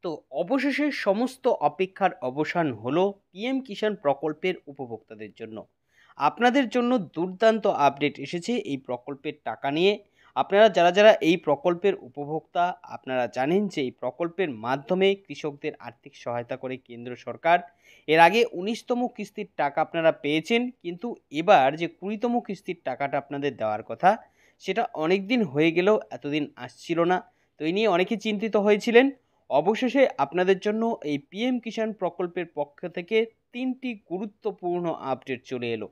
তো অবশেষে সমস্ত অপেক্ষার অবসান হলো পিএম কিষাণ প্রকল্পের উপভোক্তাদের জন্য। আপনাদের জন্য দুর্দান্ত আপডেট এসেছে এই প্রকল্পের টাকা নিয়ে। আপনারা যারা যারা এই প্রকল্পের উপভোক্তা, আপনারা জানেন যে এই প্রকল্পের মাধ্যমে কৃষকদের আর্থিক সহায়তা করে কেন্দ্র সরকার। এর আগে ১৯তম কিস্তির টাকা আপনারা পেয়েছেন, কিন্তু এবার যে ২০তম কিস্তির টাকাটা আপনাদের দেওয়ার কথা, সেটা অনেক দিন হয়ে গেলেও এতদিন আসছিল না। তো এই নিয়ে অনেকে চিন্তিত হয়েছিলেন। অবশেষে আপনাদের জন্য এই পিএম কিষাণ প্রকল্পের পক্ষ থেকে ৩টি গুরুত্বপূর্ণ আপডেট চলে এলো।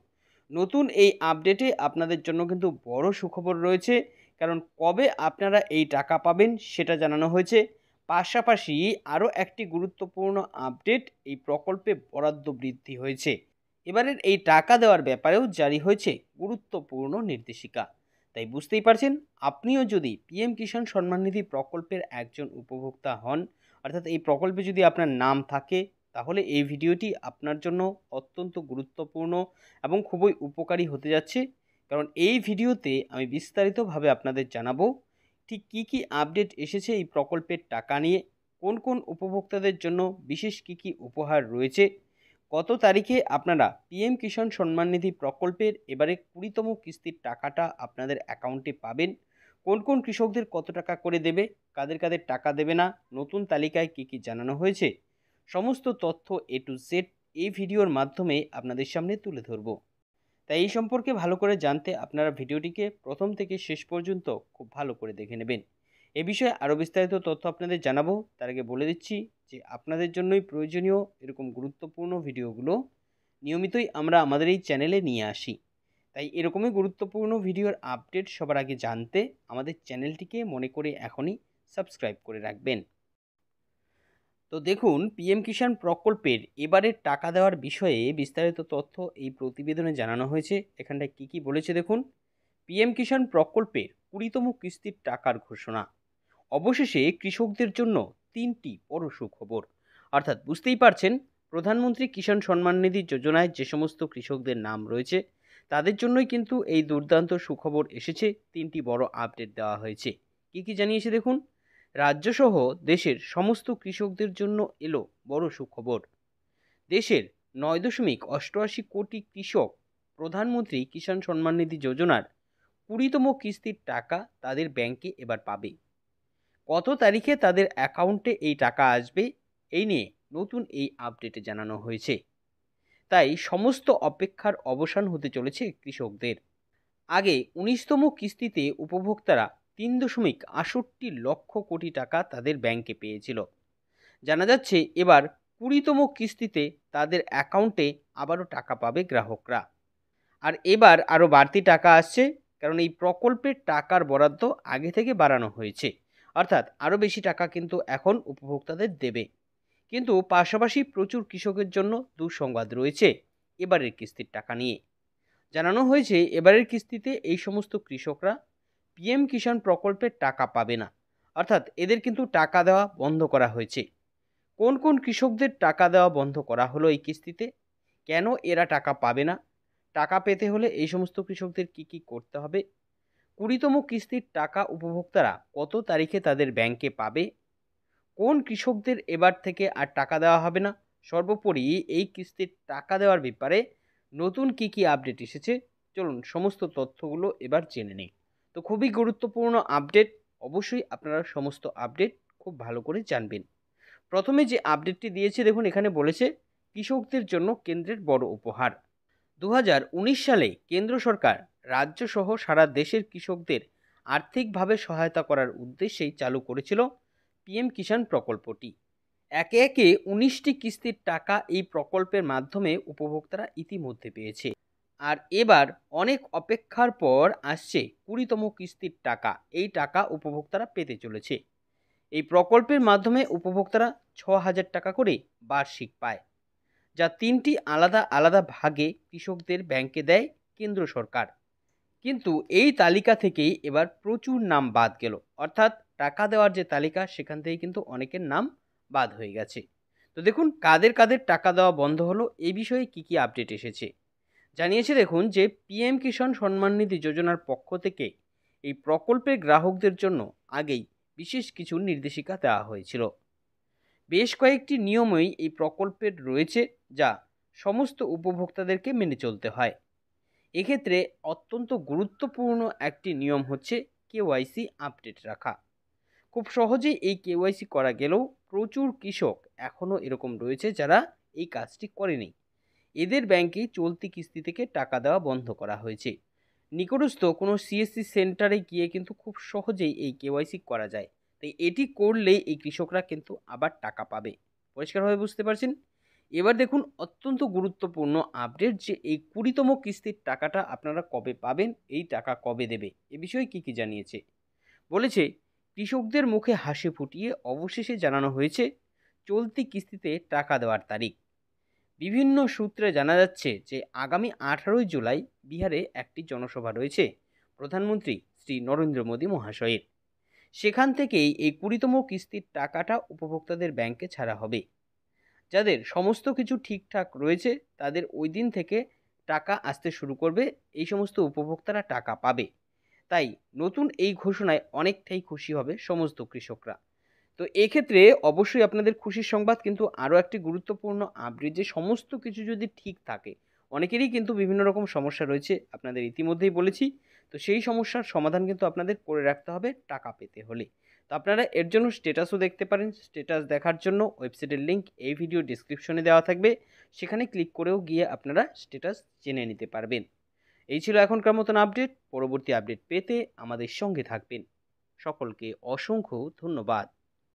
নতুন এই আপডেটে আপনাদের জন্য কিন্তু বড় সুখবর রয়েছে, কারণ কবে আপনারা এই টাকা পাবেন সেটা জানানো হয়েছে। পাশাপাশি আরও একটি গুরুত্বপূর্ণ আপডেট, এই প্রকল্পে বরাদ্দ বৃদ্ধি হয়েছে। এবারের এই টাকা দেওয়ার ব্যাপারেও জারি হয়েছে গুরুত্বপূর্ণ নির্দেশিকা। তাই বুঝতেই পারছেন, আপনিও যদি পিএম কিষাণ সম্মান নিধি প্রকল্পের একজন উপভোক্তা হন, অর্থাৎ এই প্রকল্পে যদি আপনার নাম থাকে, তাহলে এই ভিডিওটি আপনার জন্য অত্যন্ত গুরুত্বপূর্ণ এবং খুবই উপকারী হতে যাচ্ছে। কারণ এই ভিডিওতে আমি বিস্তারিতভাবে আপনাদের জানাবো ঠিক কী কী আপডেট এসেছে এই প্রকল্পের টাকা নিয়ে, কোন কোন উপভোক্তাদের জন্য বিশেষ কী কী উপহার রয়েছে, কত তারিখে আপনারা পিএম কিষাণ সম্মান নিধি প্রকল্পের এবারে ২০তম কিস্তির টাকাটা আপনাদের অ্যাকাউন্টে পাবেন, কোন কোন কৃষকদের কত টাকা করে দেবে, কাদের কাদের টাকা দেবে না, নতুন তালিকায় কী কী জানানো হয়েছে, সমস্ত তথ্য এ টু জেড এই ভিডিওর মাধ্যমে আপনাদের সামনে তুলে ধরব। তাই এই সম্পর্কে ভালো করে জানতে আপনারা ভিডিওটিকে প্রথম থেকে শেষ পর্যন্ত খুব ভালো করে দেখে নেবেন। এ বিষয়ে আরও বিস্তারিত তথ্য আপনাদের জানাবো, তার আগে বলে দিচ্ছি যে আপনাদের জন্যই প্রয়োজনীয় এরকম গুরুত্বপূর্ণ ভিডিওগুলো নিয়মিতই আমরা আমাদের এই চ্যানেলে নিয়ে আসি। তাই এরকমই গুরুত্বপূর্ণ ভিডিওর আপডেট সবার আগে জানতে আমাদের চ্যানেলটিকে মনে করে এখনই সাবস্ক্রাইব করে রাখবেন। তো দেখুন, পিএম কিষাণ প্রকল্পের এবারের টাকা দেওয়ার বিষয়ে বিস্তারিত তথ্য এই প্রতিবেদনে জানানো হয়েছে। এখানটায় কী কী বলেছে দেখুন। পিএম কিষাণ প্রকল্পের ২০তম কিস্তির টাকার ঘোষণা। অবশেষে কৃষকদের জন্য ৩টি বড় সুখবর। অর্থাৎ বুঝতেই পারছেন, প্রধানমন্ত্রী কিষাণ সম্মান নিধি যোজনায় যে সমস্ত কৃষকদের নাম রয়েছে, তাদের জন্যই কিন্তু এই দুর্দান্ত সুখবর এসেছে। ৩টি বড় আপডেট দেওয়া হয়েছে। কী কী জানিয়েছে দেখুন। রাজ্যসহ দেশের সমস্ত কৃষকদের জন্য এলো বড় সুখবর। দেশের ৯.৮৮ কোটি কৃষক প্রধানমন্ত্রী কিষাণ সম্মান নিধি যোজনার ২০তম কিস্তির টাকা তাদের ব্যাংকে এবার পাবে। কত তারিখে তাদের অ্যাকাউন্টে এই টাকা আসবে, এই নিয়ে নতুন এই আপডেটে জানানো হয়েছে। তাই সমস্ত অপেক্ষার অবসান হতে চলেছে কৃষকদের। আগে ১৯তম কিস্তিতে উপভোক্তারা ৩.৬৮ লক্ষ কোটি টাকা তাদের ব্যাংকে পেয়েছিল। জানা যাচ্ছে এবার ২০তম কিস্তিতে তাদের অ্যাকাউন্টে আবারও টাকা পাবে গ্রাহকরা। আর এবার আরও বাড়তি টাকা আসছে, কারণ এই প্রকল্পের টাকার বরাদ্দ আগে থেকে বাড়ানো হয়েছে। অর্থাৎ আরও বেশি টাকা কিন্তু এখন উপভোক্তাদের দেবে। কিন্তু পাশাপাশি প্রচুর কৃষকের জন্য দুঃসংবাদ রয়েছে এবারের কিস্তির টাকা নিয়ে। জানানো হয়েছে এবারের কিস্তিতে এই সমস্ত কৃষকরা পিএম কিষাণ প্রকল্পের টাকা পাবে না। অর্থাৎ এদের কিন্তু টাকা দেওয়া বন্ধ করা হয়েছে। কোন কোন কৃষকদের টাকা দেওয়া বন্ধ করা হলো এই কিস্তিতে, কেন এরা টাকা পাবে না, টাকা পেতে হলে এই সমস্ত কৃষকদের কি কি করতে হবে, ২০তম কিস্তির টাকা উপভোক্তারা কত তারিখে তাদের ব্যাংকে পাবে, কোন কৃষকদের এবার থেকে আর টাকা দেওয়া হবে না, সর্বোপরি এই কিস্তির টাকা দেওয়ার ব্যাপারে নতুন কি কি আপডেট এসেছে, চলুন সমস্ত তথ্যগুলো এবার জেনে নিই। তো খুবই গুরুত্বপূর্ণ আপডেট, অবশ্যই আপনারা সমস্ত আপডেট খুব ভালো করে জানবেন। প্রথমে যে আপডেটটি দিয়েছে দেখুন, এখানে বলেছে কৃষকদের জন্য কেন্দ্রের বড় উপহার। ২০১৯ সালে কেন্দ্র সরকার রাজ্য সহ সারা দেশের কৃষকদের আর্থিকভাবে সহায়তা করার উদ্দেশ্যেই চালু করেছিল পিএম কিষাণ প্রকল্পটি। একে একে ১৯টি কিস্তির টাকা এই প্রকল্পের মাধ্যমে উপভোক্তারা ইতিমধ্যে পেয়েছে। আর এবার অনেক অপেক্ষার পর আসছে ২০তম কিস্তির টাকা। এই টাকা উপভোক্তারা পেতে চলেছে। এই প্রকল্পের মাধ্যমে উপভোক্তারা ৬,০০০ টাকা করে বার্ষিক পায়, যা ৩টি আলাদা আলাদা ভাগে কৃষকদের ব্যাংকে দেয় কেন্দ্র সরকার। কিন্তু এই তালিকা থেকেই এবার প্রচুর নাম বাদ গেল। অর্থাৎ টাকা দেওয়ার যে তালিকা, সেখান থেকে কিন্তু অনেকের নাম বাদ হয়ে গেছে। তো দেখুন কাদের কাদের টাকা দেওয়া বন্ধ হলো, এই বিষয়ে কি কি আপডেট এসেছে। জানিয়েছে দেখুন যে পিএম কিষাণ সম্মান নিধি যোজনার পক্ষ থেকে এই প্রকল্পের গ্রাহকদের জন্য আগেই বিশেষ কিছু নির্দেশিকা দেওয়া হয়েছিল। বেশ কয়েকটি নিয়মই এই প্রকল্পের রয়েছে, যা সমস্ত উপভোক্তাদেরকে মেনে চলতে হয়। এক্ষেত্রে অত্যন্ত গুরুত্বপূর্ণ একটি নিয়ম হচ্ছে কেওয়াইসি আপডেট রাখা। খুব সহজেই এই কেওয়াইসি করা গেলেও প্রচুর কৃষক এখনও এরকম রয়েছে যারা এই কাজটি করেনি। এদের ব্যাংকে চলতি কিস্তি থেকে টাকা দেওয়া বন্ধ করা হয়েছে। নিকটস্থ কোনো সিএসসি সেন্টারে গিয়ে কিন্তু খুব সহজেই এই কেওয়াইসি করা যায়। তাই এটি করলেই এই কৃষকরা কিন্তু আবার টাকা পাবে। পরিষ্কারভাবে বুঝতে পারছেন? এবার দেখুন অত্যন্ত গুরুত্বপূর্ণ আপডেট, যে এই 20তম কিস্তির টাকাটা আপনারা কবে পাবেন, এই টাকা কবে দেবে, এ বিষয়ে কী কী জানিয়েছে। বলেছে, কৃষকদের মুখে হাসি ফুটিয়ে অবশেষে জানানো হয়েছে চলতি কিস্তিতে টাকা দেওয়ার তারিখ। বিভিন্ন সূত্রে জানা যাচ্ছে যে আগামী 18ই জুলাই বিহারে একটি জনসভা রয়েছে প্রধানমন্ত্রী শ্রী নরেন্দ্র মোদী মহাশয়ের। সেখান থেকেই এই 20তম কিস্তির টাকাটা উপভোক্তাদের ব্যাংকে ছাড়া হবে। যাদের সমস্ত কিছু ঠিকঠাক রয়েছে তাদের ওই দিন থেকে টাকা আসতে শুরু করবে, এই সমস্ত উপভোক্তারা টাকা পাবে। তাই নতুন এই ঘোষণায় অনেকটাই খুশি হবে সমস্ত কৃষকরা। তো এক্ষেত্রে অবশ্যই আপনাদের খুশির সংবাদ, কিন্তু আরও একটি গুরুত্বপূর্ণ আপডেট, যে সমস্ত কিছু যদি ঠিক থাকে, অনেকেরই কিন্তু বিভিন্ন রকম সমস্যা রয়েছে, আপনাদের ইতিমধ্যেই বলেছি। তো সেই সমস্যার সমাধান কিন্তু আপনাদের করে রাখতে হবে টাকা পেতে হলে। তো আপনারা এর জন্য স্ট্যাটাসও দেখতে পারেন। স্ট্যাটাস দেখার জন্য ওয়েবসাইটের লিঙ্ক এই ভিডিও ডিসক্রিপশনে দেওয়া থাকবে, সেখানে ক্লিক করেও গিয়ে আপনারা স্ট্যাটাস জেনে নিতে পারবেন। এই ছিল এখনকার মতন আপডেট। পরবর্তী আপডেট পেতে আমাদের সঙ্গে থাকবেন। সকলকে অসংখ্য ধন্যবাদ।